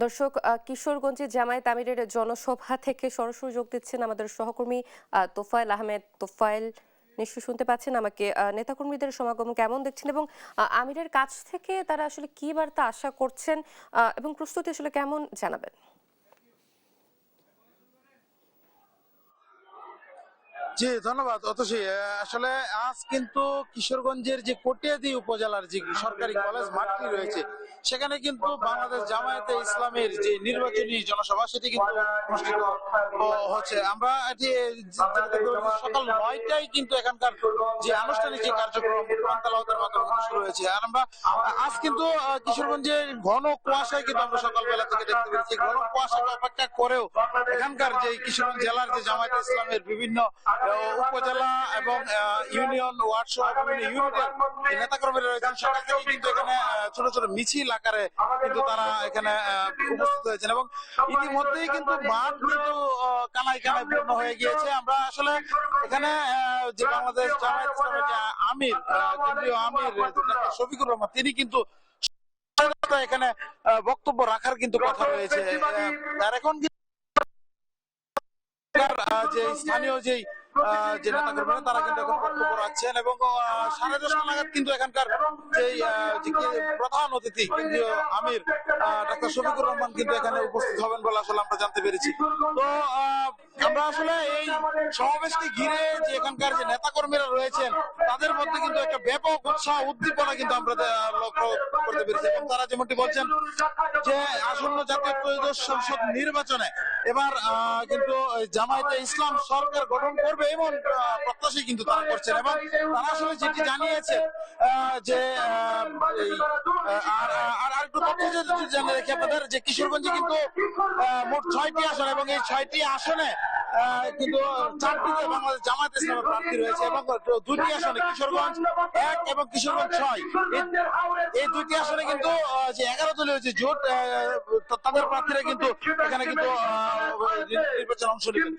দর্শক, কিশোরগঞ্জে জামায়াত আমিরের জনসভা থেকে সরাসরি যোগ দিচ্ছেন আমাদের সহকর্মী তোফায়েল আহমেদ। তোফায়েল, নিশ্চয়ই শুনতে পাচ্ছেন আমাকে। নেতাকর্মীদের সমাগম কেমন দেখছেন এবং আমিরের কাছ থেকে তারা আসলে কি বার্তা আশা করছেন এবং প্রস্তুতি আসলে কেমন জানাবেন? জি, ধন্যবাদ অতসী। আসলে আজ কিন্তু কিশোরগঞ্জের যে কটিয়াদী উপজেলার যে সরকারি কলেজ মাঠটি রয়েছে, সেখানে কিন্তু বাংলাদেশ জামায়াতে ইসলামের যে নির্বাচনী জনসভা সেটি কিন্তু অনুষ্ঠিত হচ্ছে। আমরা এটি যেটা দেখতে পাচ্ছি, সকাল ৯টায় কিন্তু এখানকার যে আনুষ্ঠানিক যে কার্যক্রম কোরআন তেলাওয়াতের মাধ্যমে কিন্তু শুরু হয়েছে। আর আমরা আজ কিন্তু কিশোরগঞ্জের ঘন কুয়াশায় কিন্তু আমরা সকালবেলা থেকে দেখতে পেরেছি। ঘন কুয়াশাকে অপেক্ষা করেও এখানকার যে কিশোরগঞ্জ জেলার যে জামায়াতে ইসলামের বিভিন্ন উপজেলা এবং ইউনিয়ন ওয়ার্ড সহ বিভিন্ন ইউনিটের নেতাকর্মীরা রয়েছেন, সকাল থেকে কিন্তু এখানে ছোট ছোট মিছিল আকারে কিন্তু তারা এখানে উপস্থিত হয়েছেন এবং ইতিমধ্যেই কিন্তু মাঠ কিন্তু কানায় কানায় পূর্ণ হয়ে গিয়েছে। আমরা আসলে এখানে যে বাংলাদেশ জামায়াত ইসলামের যে আমির, কেন্দ্রীয় আমির শফিকুর রহমান, তিনি কিন্তু এখানে বক্তব্য রাখার কিন্তু কথা রয়েছে। আর এখন যে স্থানীয় যে নেতাকর্মীরা তারা কিন্তু এখন বক্তব্য রাখছেন এবং 10:30 নাগাদ কিন্তু এখানকার যে প্রধান অতিথি কেন্দ্রীয় আমির ডাক্তার শফিকুর রহমান কিন্তু এখানে উপস্থিত হবেন বলে আসলে আমরা জানতে পেরেছি। তো আমরা আসলে এই সমাবেশকে ঘিরে যে এখানকার যে নেতাকর্মীরা রয়েছেন তাদের মধ্যে কিন্তু একটা ব্যাপক উৎসাহ উদ্দীপনা কিন্তু আমরা লক্ষ্য করতে পেরেছি এবং তারা যেমনটি বলছেন যে আসন্ন জাতীয় ত্রয়োদশ সংসদ নির্বাচনে এবার কিন্তু জামায়াতে ইসলাম সরকার গঠন করবে এমন প্রত্যাশাই কিন্তু তারা করছেন এবং তারা আসলে যেটি জানিয়েছে যে আর একটু তথ্য যদি জানিয়ে রাখি আপনাদের, যে কিশোরগঞ্জে কিন্তু মোট 6টি আসন এবং এই 6টি আসনে কিন্তু 4টিতে বাংলাদেশ জামায়াত ইসলামের প্রার্থী রয়েছে এবং 2টি আসনে কিশোরগঞ্জ 1 এবং কিশোরগঞ্জ 6, এই 2টি আসনে কিন্তু যে 11 দলীয় যে জোট তাদের প্রার্থীরা কিন্তু এখানে কিন্তু নির্বাচনে অংশ নেবেন।